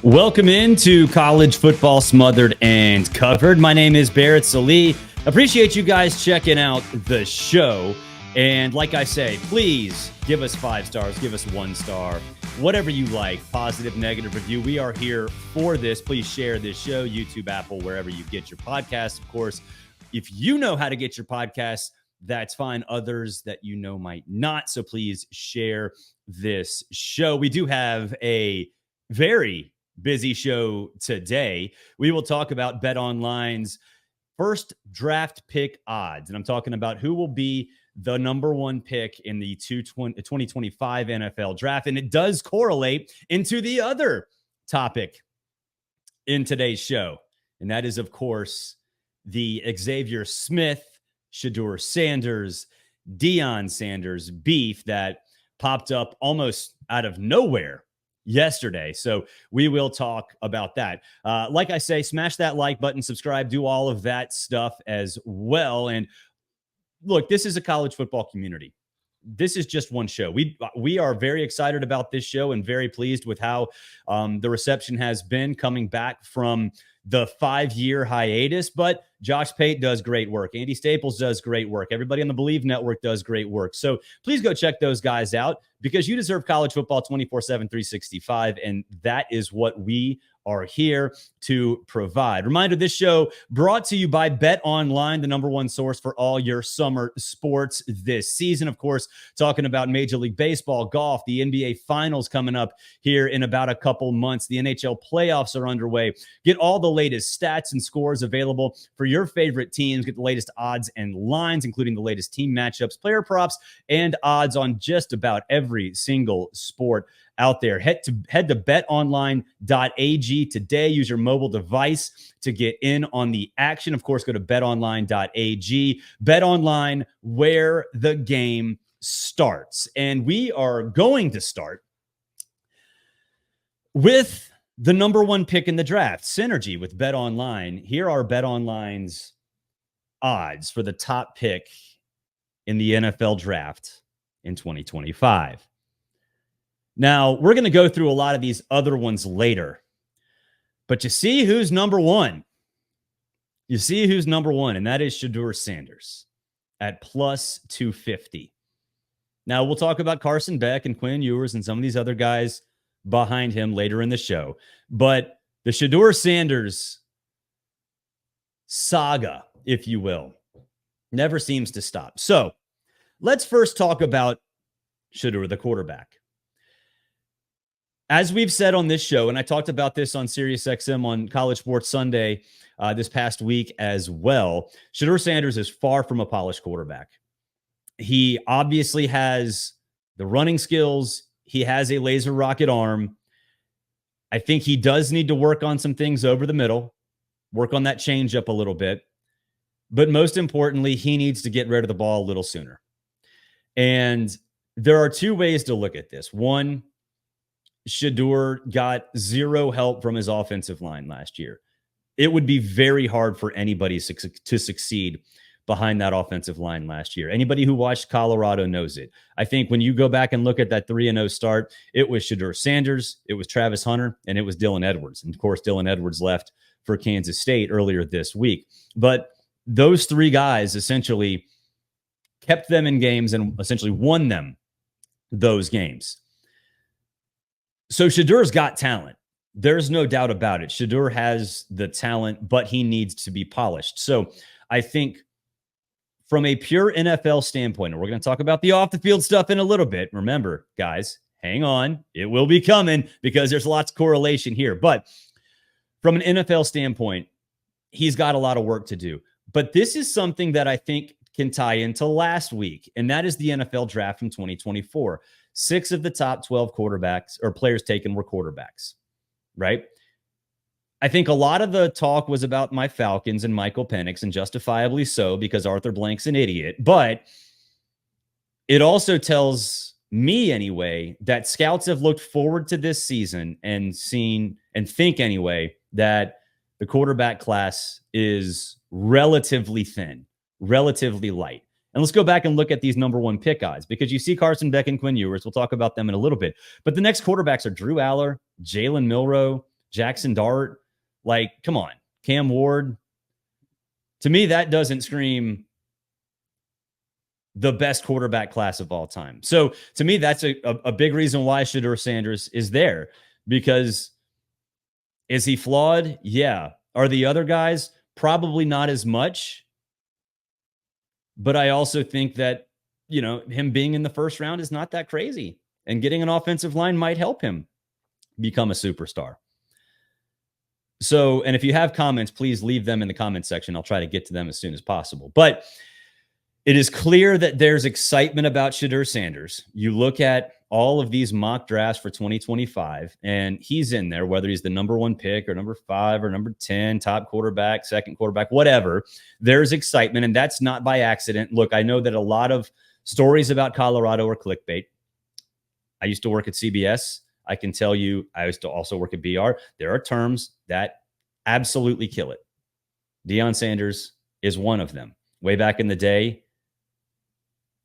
Welcome into College Football Smothered and Covered. My name is Barrett Sallee. Appreciate you guys checking out the show. And like I say, please give us 5 stars, give us 1 star, whatever you like, positive, negative review. We are here for this. Please share this show, YouTube, Apple, wherever you get your podcasts. Of course, if you know how to get your podcasts, that's fine. Others that you know might not. So please share this show. We do have a very busy show today. We will talk about BetOnline's first draft pick odds. And I'm talking about who will be the number 1 pick in the 2025 NFL draft. And it does correlate into the other topic in today's show. And that is, of course, the Xavier Smith, Shedeur Sanders, Deion Sanders beef that popped up almost out of nowhere yesterday. So we will talk about that. Like I say, smash that like button, subscribe, do all of that stuff as well. And look, this is a college football community. This is just one show. We are very excited about this show and very pleased with how the reception has been coming back from the 5-year hiatus. But Josh Pate does great work. Andy Staples does great work. Everybody on the Believe Network does great work. So please go check those guys out because you deserve college football 24/7, 365. And that is what we are here to provide. Reminder, this show brought to you by BetOnline, the number 1 source for all your summer sports this season. Of course, talking about Major League Baseball, golf, the NBA Finals coming up here in about a couple months. The NHL playoffs are underway. Get all the latest stats and scores available for your favorite teams. Get the latest odds and lines, including the latest team matchups, player props, and odds on just about every single sport out there. Head to betonline.ag today. Use your mobile device to get in on the action. Of course, go to betonline.ag. BetOnline, where the game starts. And we are going to start with the number 1 pick in the draft, synergy with BetOnline. Here are BetOnline's odds for the top pick in the NFL draft in 2025. Now, we're going to go through a lot of these other ones later, but you see who's number 1. You see who's number 1, and that is Shedeur Sanders at plus 250. Now, we'll talk about Carson Beck and Quinn Ewers and some of these other guys behind him later in the show, but the Shedeur Sanders saga, if you will, never seems to stop. So let's first talk about Shedeur, the quarterback. As we've said on this show, and I talked about this on SiriusXM on College Sports Sunday this past week as well, Shedeur Sanders is far from a polished quarterback. He obviously has the running skills. He has a laser rocket arm. I think he does need to work on some things over the middle, work on that changeup a little bit. But most importantly, he needs to get rid of the ball a little sooner. And there are 2 ways to look at this. One, Shedeur got 0 help from his offensive line last year. It would be very hard for anybody to succeed behind that offensive line last year. Anybody who watched Colorado knows it. I think when you go back and look at that 3-0 start, it was Shedeur Sanders, it was Travis Hunter, and it was Dylan Edwards. And of course, Dylan Edwards left for Kansas State earlier this week. But those 3 guys essentially kept them in games and essentially won them those games. So Shedeur's got talent. There's no doubt about it. Shedeur has the talent, but he needs to be polished. So I think from a pure NFL standpoint, and we're going to talk about the off-the-field stuff in a little bit. Remember, guys, hang on. It will be coming because there's lots of correlation here. But from an NFL standpoint, he's got a lot of work to do. But this is something that I think can tie into last week, and that is the NFL draft from 2024. 6 of the top 12 quarterbacks or players taken were quarterbacks, right? I think a lot of the talk was about my Falcons and Michael Penix, and justifiably so because Arthur Blank's an idiot. But it also tells me anyway that scouts have looked forward to this season and seen and think anyway that the quarterback class is relatively thin, relatively light. And let's go back and look at these number 1 pick odds because you see Carson Beck and Quinn Ewers. We'll talk about them in a little bit. But the next quarterbacks are Drew Aller, Jalen Milroe, Jackson Dart. Like, come on, Cam Ward. To me, that doesn't scream the best quarterback class of all time. So to me, that's a big reason why Shedeur Sanders is there, because is he flawed? Yeah. Are the other guys? Probably not as much. But I also think that, him being in the first round is not that crazy. And getting an offensive line might help him become a superstar. So, and if you have comments, please leave them in the comment section. I'll try to get to them as soon as possible. But it is clear that there's excitement about Shedeur Sanders. You look at all of these mock drafts for 2025, and he's in there, whether he's the number 1 pick or number 5 or number 10, top quarterback, second quarterback, whatever. There's excitement, and that's not by accident. Look, I know that a lot of stories about Colorado are clickbait. I used to work at CBS. I can tell you, I used to also work at BR. There are terms that absolutely kill it. Deion Sanders is one of them. Way back in the day,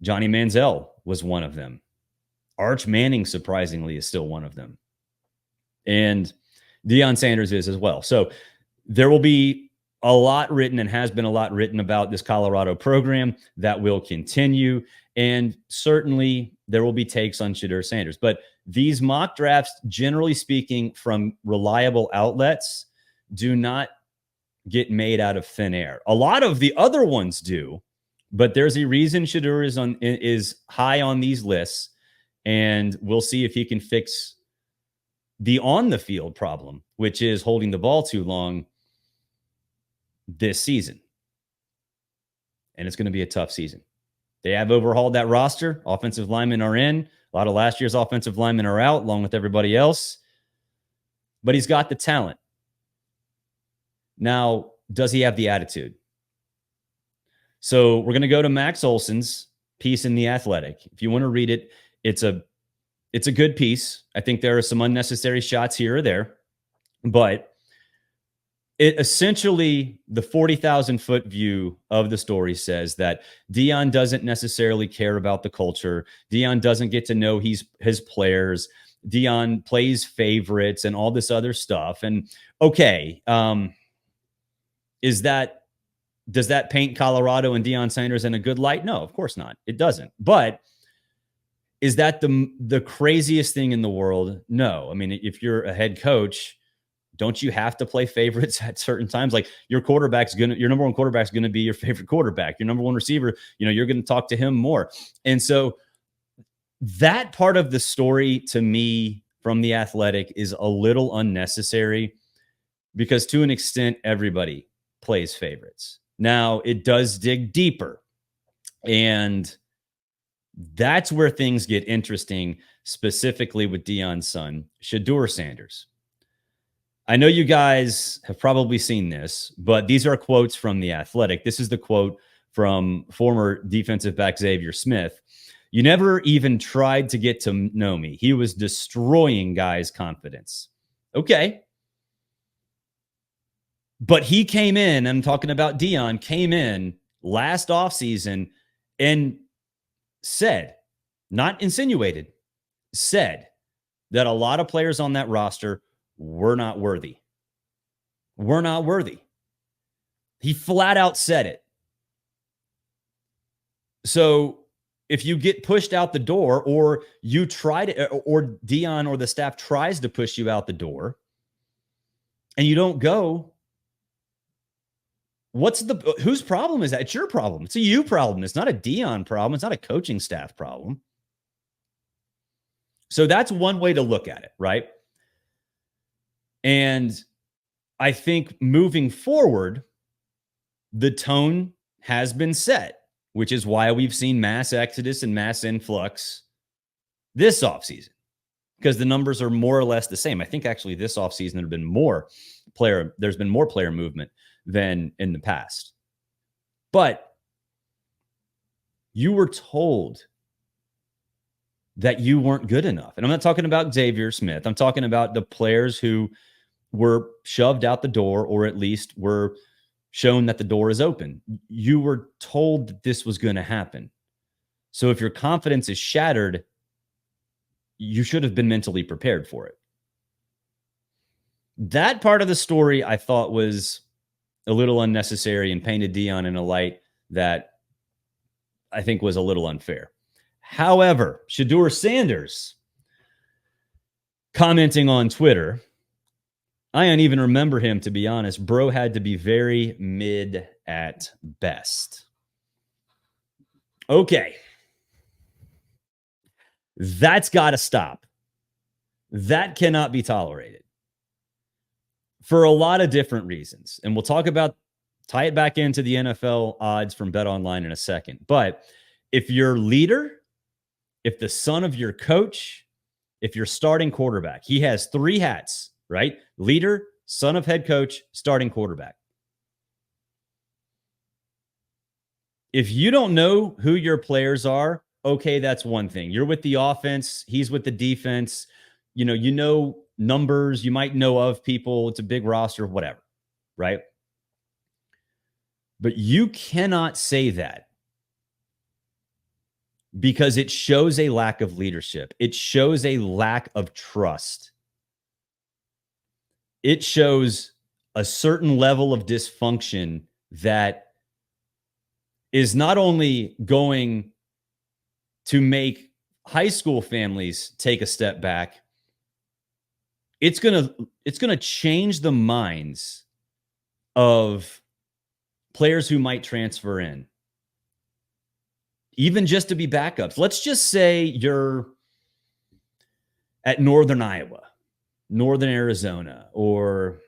Johnny Manziel was one of them. Arch Manning, surprisingly, is still one of them. And Deion Sanders is as well. So there will be a lot written, and has been a lot written, about this Colorado program. That will continue. And certainly there will be takes on Shedeur Sanders. But these mock drafts, generally speaking, from reliable outlets, do not get made out of thin air. A lot of the other ones do. But there's a reason Shedeur is high on these lists, and we'll see if he can fix the on-the-field problem, which is holding the ball too long this season. And it's going to be a tough season. They have overhauled that roster. Offensive linemen are in. A lot of last year's offensive linemen are out, along with everybody else. But he's got the talent. Now, does he have the attitude? So we're going to go to Max Olson's piece in The Athletic. If you want to read it, it's a good piece. I think there are some unnecessary shots here or there, but it essentially, the 40,000-foot view of the story says that Deion doesn't necessarily care about the culture. Deion doesn't get to know his players. Deion plays favorites and all this other stuff. And okay, does that paint Colorado and Deion Sanders in a good light? No, of course not. It doesn't. But is that the craziest thing in the world? No. I mean, if you're a head coach, don't you have to play favorites at certain times? Like, your number 1 quarterback's going to be your favorite quarterback. Your number 1 receiver, you're going to talk to him more. And so that part of the story, to me, from The Athletic, is a little unnecessary, because to an extent, everybody plays favorites. Now, it does dig deeper, and that's where things get interesting, specifically with Deion's son, Shedeur Sanders. I know you guys have probably seen this, but these are quotes from The Athletic. This is the quote from former defensive back Xavier Smith. "You never even tried to get to know me. He was destroying guys' confidence." Okay. But he came in, I'm talking about Deion, came in last offseason and said, not insinuated, said that a lot of players on that roster were not worthy. Were not worthy. He flat out said it. So if you get pushed out the door, or you try to, or Deion or the staff tries to push you out the door, and you don't go, whose problem is that? It's your problem. It's a you problem. It's not a Deion problem. It's not a coaching staff problem. So that's one way to look at it, right? And I think moving forward, the tone has been set, which is why we've seen mass exodus and mass influx this offseason, because the numbers are more or less the same. I think actually this offseason there's been more player movement than in the past. But you were told that you weren't good enough. And I'm not talking about Xavier Smith. I'm talking about the players who were shoved out the door, or at least were shown that the door is open. You were told that this was going to happen. So if your confidence is shattered, you should have been mentally prepared for it. That part of the story I thought was a little unnecessary and painted Deion in a light that I think was a little unfair. However, Shedeur Sanders commenting on Twitter, I don't even remember him, to be honest. Bro had to be very mid at best. Okay. That's got to stop. That cannot be tolerated for a lot of different reasons. And we'll tie it back into the NFL odds from BetOnline in a second. But if your leader, if the son of your coach, if you're starting quarterback, he has 3 hats, right? Leader, son of head coach, starting quarterback. If you don't know who your players are, okay, that's one thing. You're with the offense, he's with the defense. You know numbers, you might know of people. It's a big roster, whatever, right? But you cannot say that because it shows a lack of leadership. It shows a lack of trust. It shows a certain level of dysfunction that is not only going to make high school families take a step back, it's going to change the minds of players who might transfer in, even just to be backups. Let's just say you're at Northern Iowa, Northern Arizona, or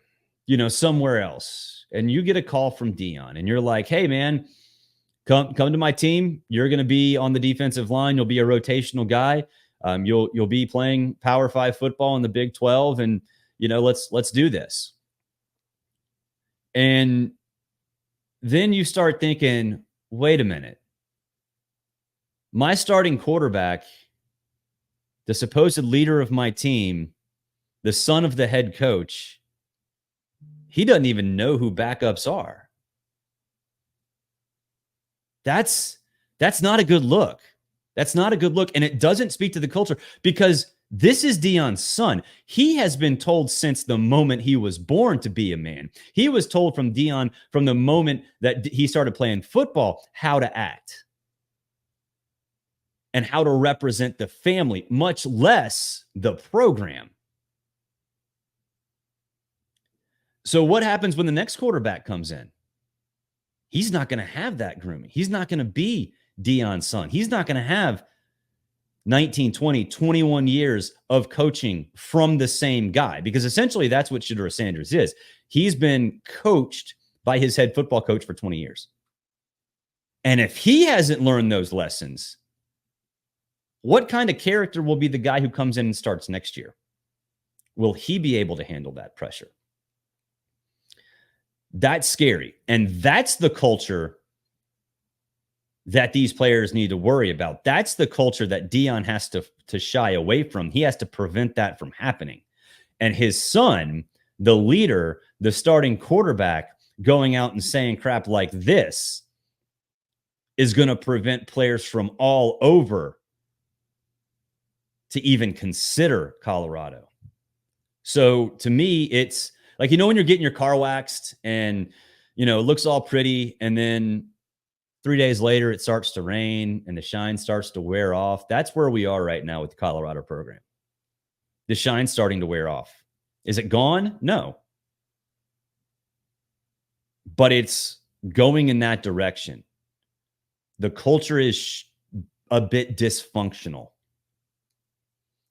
somewhere else, and you get a call from Deion, and you're like, "Hey, man, come to my team. You're going to be on the defensive line. You'll be a rotational guy. You'll be playing Power 5 football in the Big 12, and let's do this." And then you start thinking, wait a minute. My starting quarterback, the supposed leader of my team, the son of the head coach, he doesn't even know who backups are. That's not a good look. That's not a good look. And it doesn't speak to the culture because this is Deion's son. He has been told since the moment he was born to be a man. He was told from Deion from the moment that he started playing football how to act and how to represent the family, much less the program. So what happens when the next quarterback comes in? He's not going to have that grooming. He's not going to be Deion's son. He's not going to have 19, 20, 21 years of coaching from the same guy, because essentially that's what Shedeur Sanders is. He's been coached by his head football coach for 20 years. And if he hasn't learned those lessons, what kind of character will be the guy who comes in and starts next year? Will he be able to handle that pressure? That's scary. And that's the culture that these players need to worry about. That's the culture that Deion has to shy away from. He has to prevent that from happening. And his son, the leader, the starting quarterback, going out and saying crap like this is going to prevent players from all over to even consider Colorado. So to me, it's like, when you're getting your car waxed and, it looks all pretty, and then 3 days later it starts to rain and the shine starts to wear off. That's where we are right now with the Colorado program. The shine's starting to wear off. Is it gone? No. But it's going in that direction. The culture is a bit dysfunctional.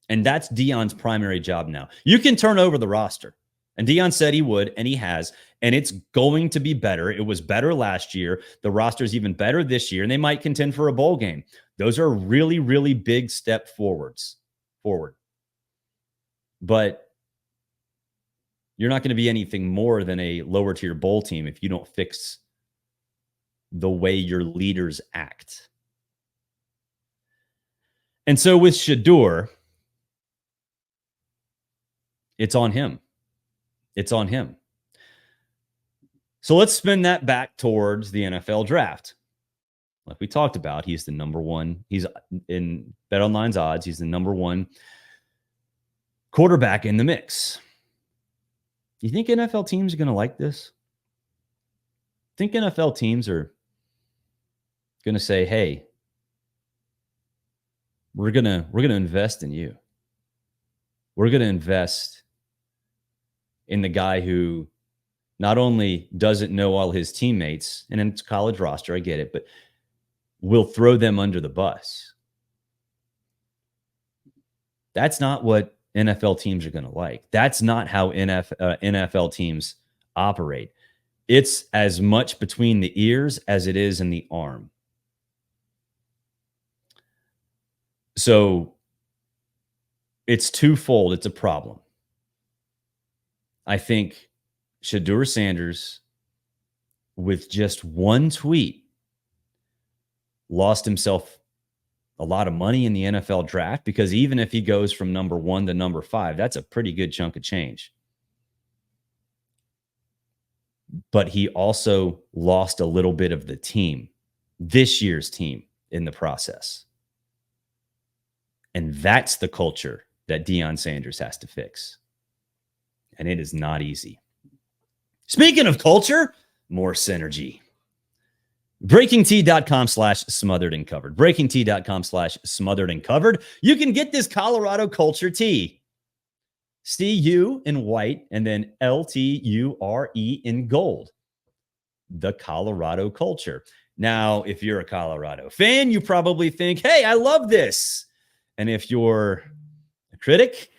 And that's Deion's primary job now. You can turn over the roster. And Deion said he would, and he has, and it's going to be better. It was better last year. The roster's even better this year, and they might contend for a bowl game. Those are really, really big step forward. But you're not going to be anything more than a lower tier bowl team if you don't fix the way your leaders act. And so with Shedeur, it's on him. It's on him. So let's spin that back towards the NFL draft. Like we talked about, he's the number one. He's in BetOnline's odds. He's the number one quarterback in the mix. Do you think NFL teams are going to like this? Think NFL teams are going to say, hey, we're going to invest in you. We're going to invest in the guy who not only doesn't know all his teammates, and it's college roster, I get it, but will throw them under the bus. That's not what NFL teams are going to like. That's not how NFL teams operate. It's as much between the ears as it is in the arm. So it's twofold. It's a problem. I think Shedeur Sanders, with just one tweet, lost himself a lot of money in the NFL draft, because even if he goes from number 1 to number 5, that's a pretty good chunk of change. But he also lost a little bit of the team, this year's team, in the process. And that's the culture that Deion Sanders has to fix. And it is not easy. Speaking of culture, more synergy. BreakingT.com/smothered and covered. BreakingT.com/smothered and covered. You can get this Colorado culture tee. CU in white and then LTURE in gold. The Colorado culture. Now, if you're a Colorado fan, you probably think, hey, I love this. And if you're a critic,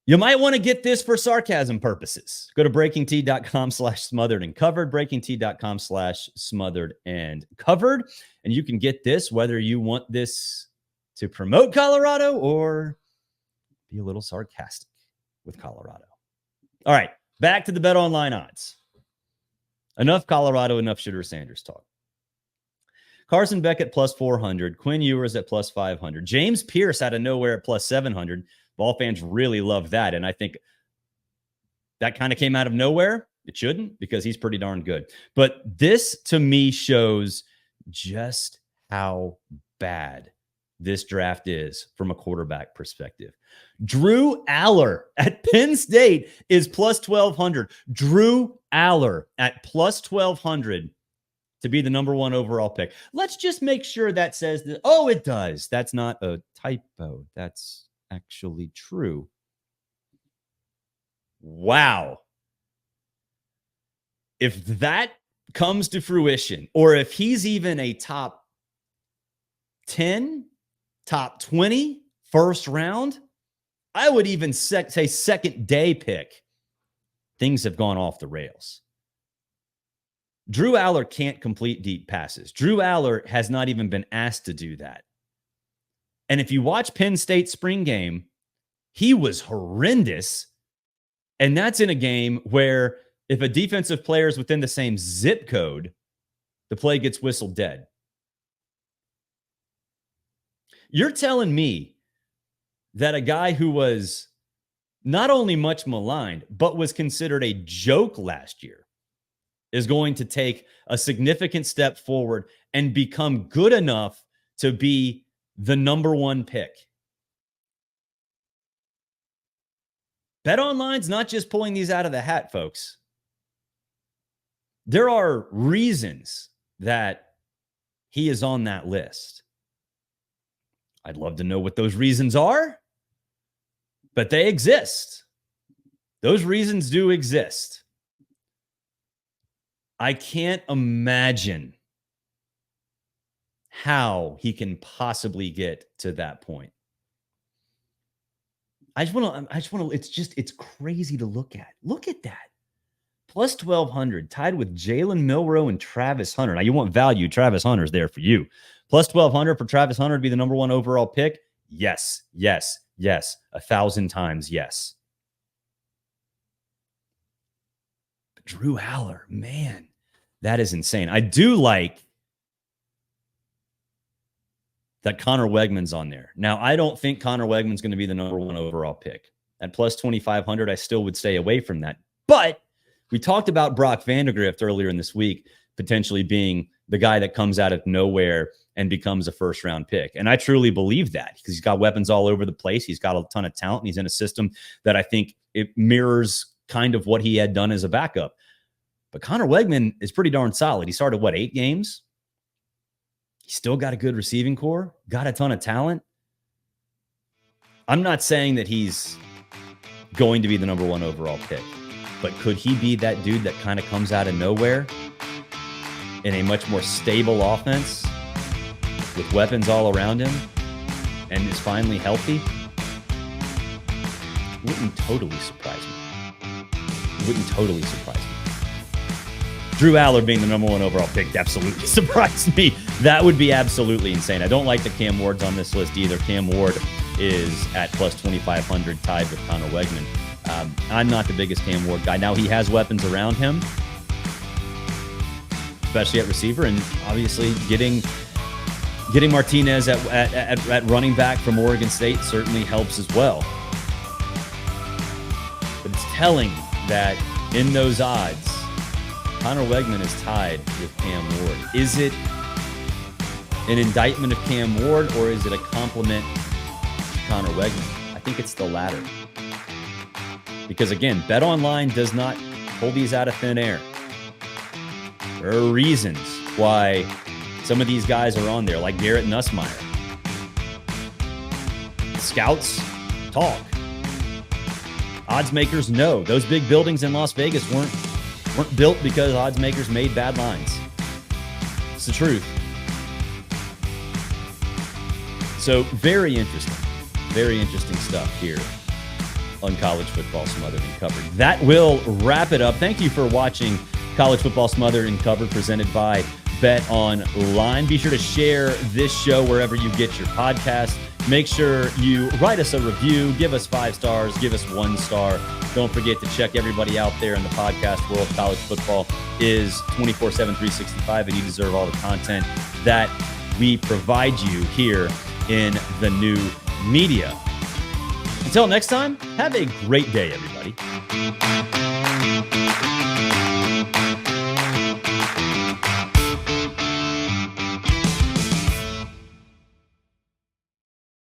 you might want to get this for sarcasm purposes. Go to BreakingT.com/smothered and covered, BreakingT.com/smothered and covered. And you can get this whether you want this to promote Colorado or be a little sarcastic with Colorado. All right, back to the BetOnline odds. Enough Colorado, enough Shedeur Sanders talk. Carson Beck at +400. Quinn Ewers at +500. James Pierce out of nowhere at +700. Ball fans really love that. And I think that kind of came out of nowhere. It shouldn't, because he's pretty darn good. But this, to me, shows just how bad this draft is from a quarterback perspective. Drew Aller at Penn State is +1,200. Drew Aller at +1,200 to be the number 1 overall pick. Let's just make sure that says that. Oh, it does. That's not a typo. That's actually true. Wow. If that comes to fruition, or if he's even a top 10, top 20 first round, I would even say second day pick, things have gone off the rails. Drew Aller can't complete deep passes. Drew Aller has not even been asked to do that. And if you watch Penn State's spring game, he was horrendous. And that's in a game where if a defensive player is within the same zip code, the play gets whistled dead. You're telling me that a guy who was not only much maligned, but was considered a joke last year is going to take a significant step forward and become good enough to be the number 1 pick. BetOnline's not just pulling these out of the hat, folks. There are reasons that he is on that list. I'd love to know what those reasons are, but they exist. Those reasons do exist. I can't imagine how he can possibly get to that point. I just want to, it's crazy to look at. Look at that. +1,200, tied with Jalen Milroe and Travis Hunter. Now, you want value. Travis Hunter's there for you. +1,200 for Travis Hunter to be the number 1 overall pick. Yes, yes, yes. 1,000 times yes. But Drew Aller, man, that is insane. I do like that Connor Wegman's on there. Now, I don't think Connor Wegman's going to be the number 1 overall pick. At +2,500, I still would stay away from that. But we talked about Brock Vandegrift earlier in this week, potentially being the guy that comes out of nowhere and becomes a first-round pick. And I truly believe that because he's got weapons all over the place. He's got a ton of talent. And he's in a system that I think it mirrors kind of what he had done as a backup. But Conner Weigman is pretty darn solid. He started, 8 games? He's still got a good receiving core, got a ton of talent. I'm not saying that he's going to be the number 1 overall pick, but could he be that dude that kind of comes out of nowhere in a much more stable offense with weapons all around him and is finally healthy? Wouldn't totally surprise me. Drew Allard being the number 1 overall pick absolutely surprised me. That would be absolutely insane. I don't like that Cam Ward's on this list either. Cam Ward is at plus 2,500, tied with Conner Weigman. I'm not the biggest Cam Ward guy. Now, he has weapons around him, especially at receiver, and obviously getting Martinez at running back from Oregon State certainly helps as well. But it's telling that in those odds, Conner Weigman is tied with Cam Ward. Is it an indictment of Cam Ward, or is it a compliment to Conner Weigman? I think it's the latter. Because again, BetOnline does not pull these out of thin air. There are reasons why some of these guys are on there, like Garrett Nussmeier. Scouts talk. Odds makers know. Those big buildings in Las Vegas weren't built because odds makers made bad lines. It's the truth. So very interesting stuff here on College Football Smothered and Covered. That will wrap it up. Thank you for watching College Football Smothered and Covered, presented by BetOnline. Be sure to share this show wherever you get your podcast. Make sure you write us a review, give us 5 stars, give us 1 star. Don't forget to check everybody out there in the podcast world. College football is 24/7, 365, and you deserve all the content that we provide you here in the new media. Until next time, have a great day, everybody.